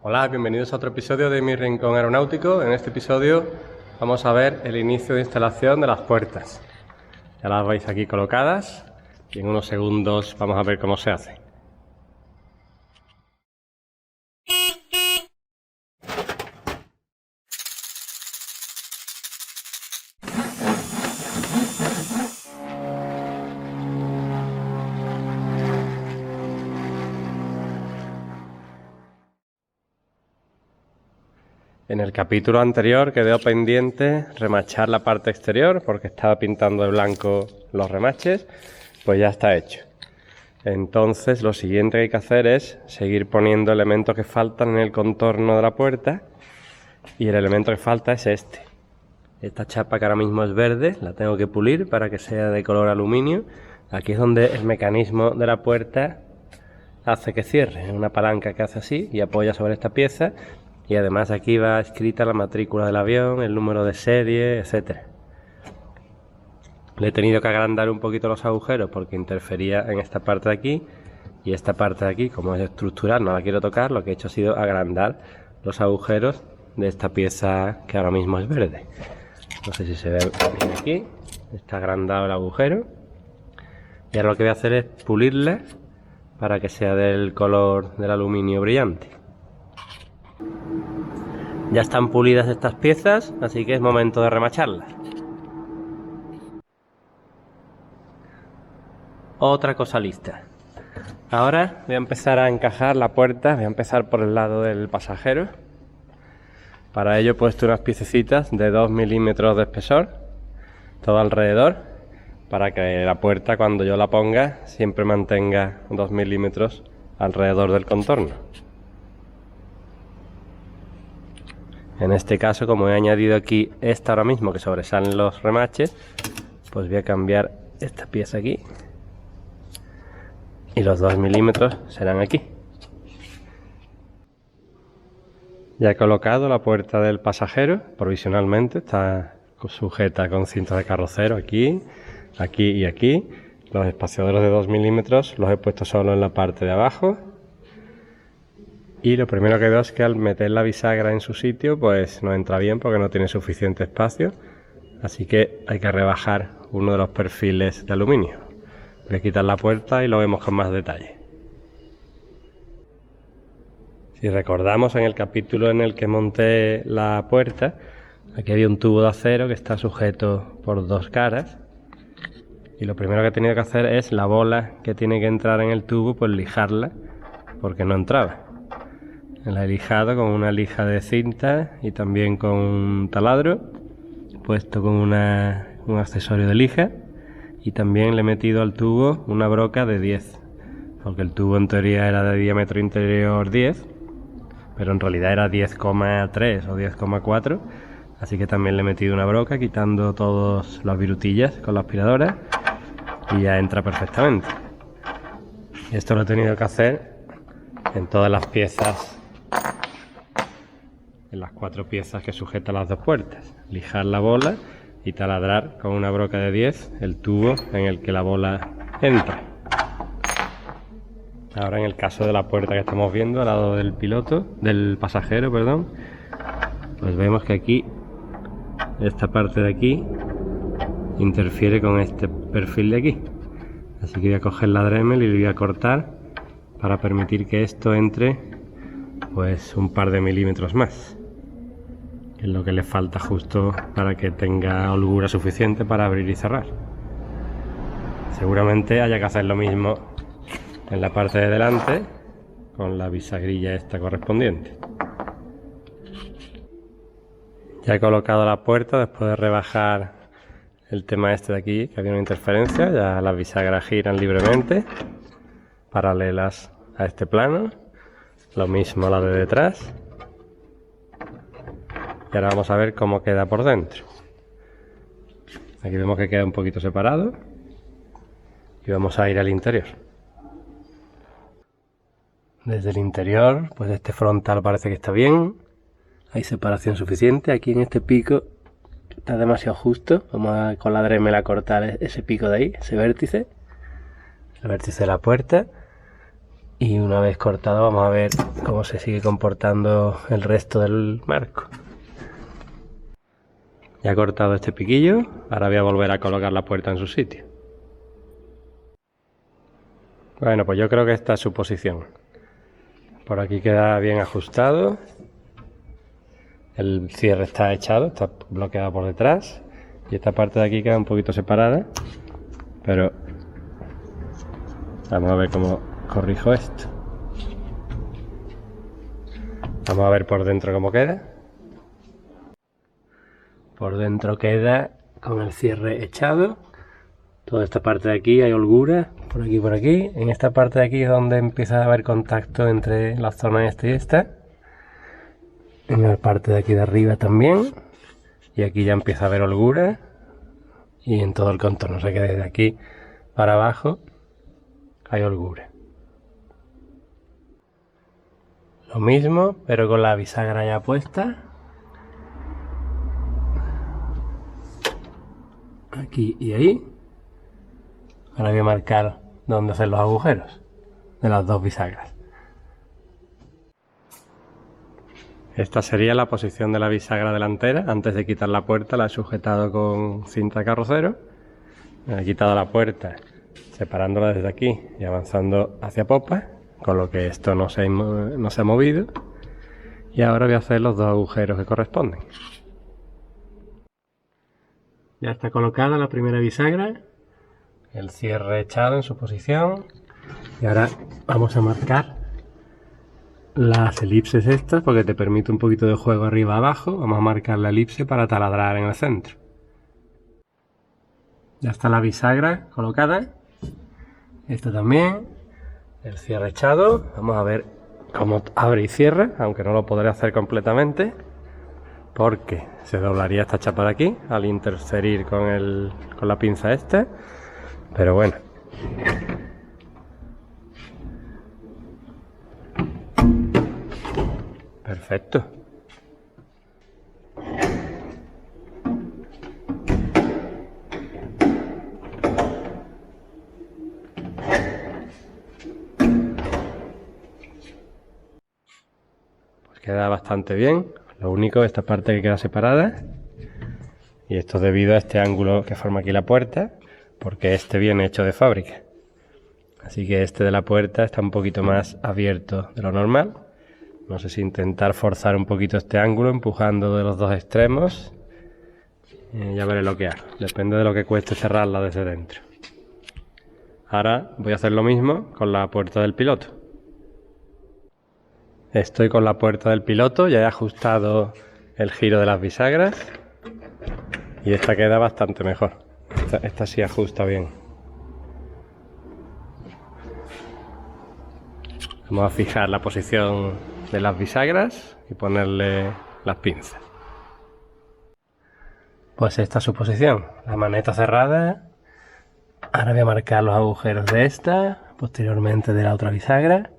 Hola, bienvenidos a otro episodio de Mi Rincón Aeronáutico. En este episodio vamos a ver el inicio de instalación de las puertas. Ya las veis aquí colocadas y en unos segundos vamos a ver cómo se hace. En el capítulo anterior quedó pendiente remachar la parte exterior porque estaba pintando de blanco los remaches, pues ya está hecho. Entonces lo siguiente que hay que hacer es seguir poniendo elementos que faltan en el contorno de la puerta, y el elemento que falta es este. Esta chapa que ahora mismo es verde la tengo que pulir para que sea de color aluminio. Aquí es donde el mecanismo de la puerta hace que cierre, es una palanca que hace así y apoya sobre esta pieza. Y además aquí va escrita la matrícula del avión, el número de serie, etc. Le he tenido que agrandar un poquito los agujeros porque interfería en esta parte de aquí, y esta parte de aquí, como es estructural, no la quiero tocar. Lo que he hecho ha sido agrandar los agujeros de esta pieza que ahora mismo es verde. No sé si se ve bien aquí, está agrandado el agujero. Y ahora lo que voy a hacer es pulirla para que sea del color del aluminio brillante. Ya están pulidas estas piezas, así que es momento de remacharlas. Otra cosa lista. Ahora voy a empezar a encajar la puerta, voy a empezar por el lado del pasajero. Para ello he puesto unas piececitas de 2 milímetros de espesor, todo alrededor, para que la puerta, cuando yo la ponga, siempre mantenga 2 milímetros alrededor del contorno. En este caso, como he añadido aquí esta ahora mismo que sobresalen los remaches, pues voy a cambiar esta pieza aquí y los 2 milímetros serán aquí. Ya he colocado la puerta del pasajero provisionalmente, está sujeta con cinta de carrocero aquí, aquí y aquí. Los espaciadores de 2 milímetros los he puesto solo en la parte de abajo. Y lo primero que veo es que al meter la bisagra en su sitio, pues no entra bien porque no tiene suficiente espacio. Así que hay que rebajar uno de los perfiles de aluminio. Voy a quitar la puerta y lo vemos con más detalle. Si recordamos, en el capítulo en el que monté la puerta, aquí había un tubo de acero que está sujeto por dos caras. Y lo primero que he tenido que hacer es la bola que tiene que entrar en el tubo, pues lijarla, porque no entraba. La he lijado con una lija de cinta y también con un taladro, puesto con un accesorio de lija, y también le he metido al tubo una broca de 10, porque el tubo en teoría era de diámetro interior 10, pero en realidad era 10,3 o 10,4, así que también le he metido una broca quitando todas las virutillas con la aspiradora y ya entra perfectamente. Esto lo he tenido que hacer en todas las piezas, en las 4 piezas que sujetan las dos puertas. Lijar la bola y taladrar con una broca de 10 el tubo en el que la bola entra. Ahora, en el caso de la puerta que estamos viendo al lado del pasajero, pues vemos que aquí, esta parte de aquí, interfiere con este perfil de aquí. Así que voy a coger la Dremel y lo voy a cortar para permitir que esto entre pues un par de milímetros más, que es lo que le falta justo para que tenga holgura suficiente para abrir y cerrar. Seguramente haya que hacer lo mismo en la parte de delante con la bisagrilla esta correspondiente. Ya he colocado la puerta después de rebajar el tema este de aquí, que había una interferencia. Ya las bisagras giran libremente, paralelas a este plano. Lo mismo la de detrás. Y ahora vamos a ver cómo queda por dentro. Aquí vemos que queda un poquito separado. Y vamos a ir al interior. Desde el interior, pues este frontal parece que está bien. Hay separación suficiente. Aquí en este pico está demasiado justo. Vamos a con la Dremel a cortar ese pico de ahí, ese vértice. El vértice de la puerta. Y una vez cortado vamos a ver cómo se sigue comportando el resto del marco. Ya he cortado este piquillo, ahora voy a volver a colocar la puerta en su sitio. Bueno, pues yo creo que esta es su posición. Por aquí queda bien ajustado. El cierre está echado, está bloqueado por detrás. Y esta parte de aquí queda un poquito separada. Pero vamos a ver cómo corrijo esto. Vamos a ver por dentro cómo queda. Por dentro queda con el cierre echado. Toda esta parte de aquí hay holgura, por aquí y por aquí. En esta parte de aquí es donde empieza a haber contacto entre la zona esta y esta. En la parte de aquí de arriba también. Y aquí ya empieza a haber holgura. Y en todo el contorno, o sea que desde aquí para abajo hay holgura. Lo mismo, pero con la bisagra ya puesta. Aquí y ahí. Ahora voy a marcar dónde hacer los agujeros de las dos bisagras. Esta sería la posición de la bisagra delantera. Antes de quitar la puerta la he sujetado con cinta carrocero. He quitado la puerta separándola desde aquí y avanzando hacia popa, con lo que esto no se ha movido. Y ahora voy a hacer los dos agujeros que corresponden. Ya está colocada la primera bisagra, el cierre echado en su posición. Y ahora vamos a marcar las elipses estas, porque te permite un poquito de juego arriba abajo. Vamos a marcar la elipse para taladrar en el centro. Ya está la bisagra colocada. Esta también. El cierre echado. Vamos a ver cómo abre y cierra, aunque no lo podré hacer completamente, porque se doblaría esta chapa de aquí al interferir con la pinza esta. Pero bueno. Perfecto. Pues queda bastante bien. Lo único, esta parte que queda separada. Y esto es debido a este ángulo que forma aquí la puerta, porque este viene hecho de fábrica. Así que este de la puerta está un poquito más abierto de lo normal. No sé si intentar forzar un poquito este ángulo, empujando de los dos extremos. Ya veré lo que hago. Depende de lo que cueste cerrarla desde dentro. Ahora voy a hacer lo mismo con la puerta del piloto. Estoy con la puerta del piloto, ya he ajustado el giro de las bisagras. Y esta queda bastante mejor. Esta sí ajusta bien. Vamos a fijar la posición de las bisagras y ponerle las pinzas. Pues esta es su posición, la maneta cerrada. Ahora voy a marcar los agujeros de esta, posteriormente de la otra bisagra.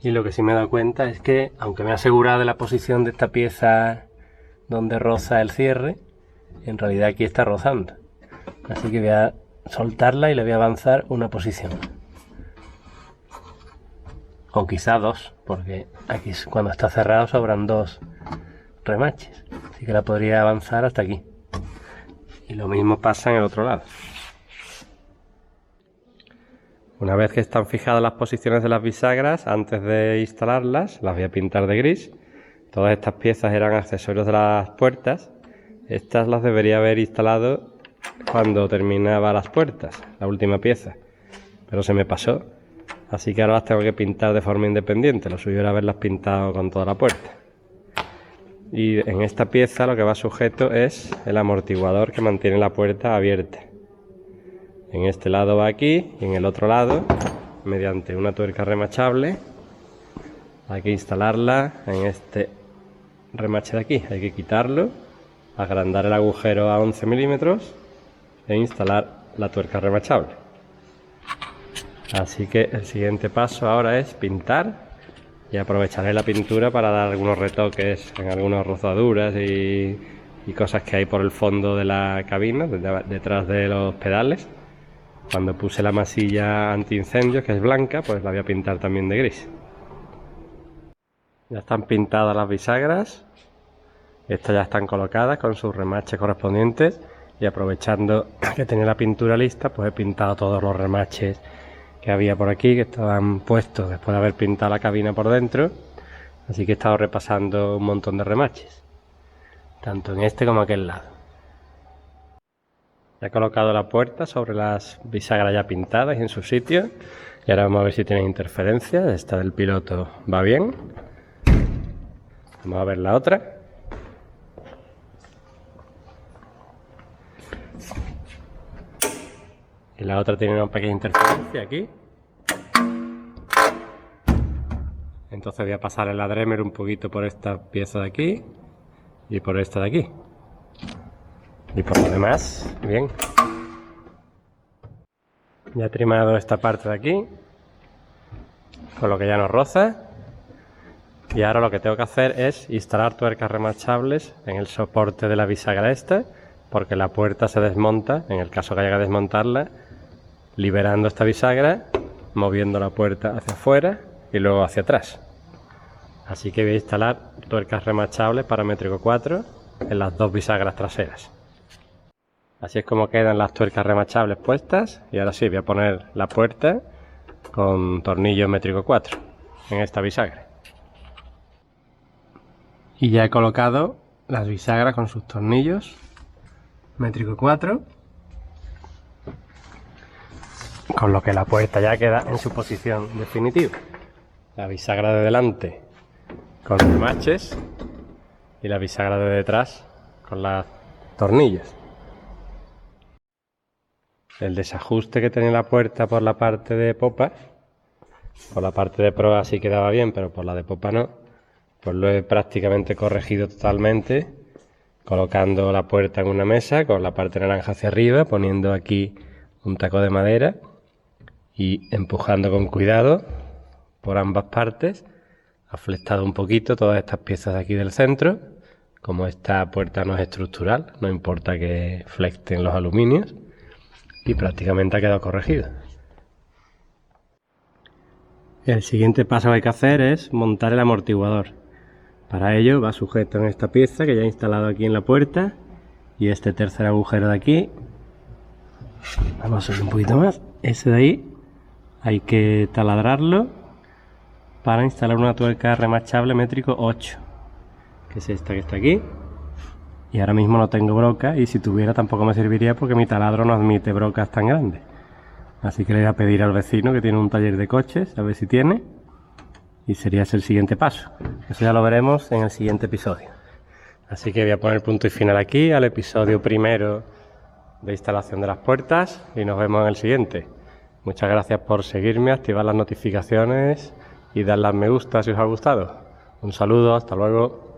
Y lo que sí me he dado cuenta es que, aunque me he asegurado de la posición de esta pieza donde roza el cierre, en realidad aquí está rozando. Así que voy a soltarla y le voy a avanzar una posición. O quizá dos, porque aquí cuando está cerrado sobran dos remaches. Así que la podría avanzar hasta aquí. Y lo mismo pasa en el otro lado. Una vez que están fijadas las posiciones de las bisagras, antes de instalarlas, las voy a pintar de gris. Todas estas piezas eran accesorios de las puertas. Estas las debería haber instalado cuando terminaba las puertas, la última pieza. Pero se me pasó. Así que ahora las tengo que pintar de forma independiente. Lo suyo era haberlas pintado con toda la puerta. Y en esta pieza lo que va sujeto es el amortiguador que mantiene la puerta abierta. En este lado va aquí y en el otro lado, mediante una tuerca remachable, hay que instalarla en este remache de aquí. Hay que quitarlo, agrandar el agujero a 11 milímetros e instalar la tuerca remachable. Así que el siguiente paso ahora es pintar, y aprovecharé la pintura para dar algunos retoques en algunas rozaduras y cosas que hay por el fondo de la cabina, detrás de los pedales. Cuando puse la masilla antiincendios, que es blanca, pues la voy a pintar también de gris. Ya están pintadas las bisagras. Estas ya están colocadas con sus remaches correspondientes. Y aprovechando que tenía la pintura lista, pues he pintado todos los remaches que había por aquí, que estaban puestos después de haber pintado la cabina por dentro. Así que he estado repasando un montón de remaches, tanto en este como aquel lado. He colocado la puerta sobre las bisagras ya pintadas y en su sitio. Y ahora vamos a ver si tiene interferencia. Esta del piloto va bien. Vamos a ver la otra. Y la otra tiene una pequeña interferencia aquí. Entonces voy a pasar el Dremel un poquito por esta pieza de aquí y por esta de aquí. Y por lo demás, bien. Ya he trimado esta parte de aquí, con lo que ya no roza. Y ahora lo que tengo que hacer es instalar tuercas remachables en el soporte de la bisagra esta, porque la puerta se desmonta, en el caso que haya que desmontarla, liberando esta bisagra, moviendo la puerta hacia afuera y luego hacia atrás. Así que voy a instalar tuercas remachables paramétrico 4 en las dos bisagras traseras. Así es como quedan las tuercas remachables puestas. Y ahora sí, voy a poner la puerta con tornillo métrico 4 en esta bisagra. Y ya he colocado las bisagras con sus tornillos métrico 4. Con lo que la puerta ya queda en su posición definitiva. La bisagra de delante con remaches y la bisagra de detrás con las tornillas. El desajuste que tenía la puerta por la parte de popa, por la parte de proa sí quedaba bien, pero por la de popa no, pues lo he prácticamente corregido totalmente, colocando la puerta en una mesa con la parte naranja hacia arriba, poniendo aquí un taco de madera y empujando con cuidado por ambas partes. Ha flectado un poquito todas estas piezas de aquí del centro. Como esta puerta no es estructural, no importa que flecten los aluminios. Y prácticamente ha quedado corregido. El siguiente paso que hay que hacer es montar el amortiguador. Para ello va sujeto en esta pieza que ya he instalado aquí en la puerta. Y este tercer agujero de aquí. Vamos a subir un poquito más. Ese de ahí hay que taladrarlo para instalar una tuerca remachable métrico 8, que es esta que está aquí. Y ahora mismo no tengo broca, y si tuviera tampoco me serviría porque mi taladro no admite brocas tan grandes. Así que le voy a pedir al vecino que tiene un taller de coches, a ver si tiene. Y sería ese el siguiente paso. Eso ya lo veremos en el siguiente episodio. Así que voy a poner punto y final aquí al episodio primero de instalación de las puertas y nos vemos en el siguiente. Muchas gracias por seguirme, activar las notificaciones y darle a me gusta si os ha gustado. Un saludo, hasta luego.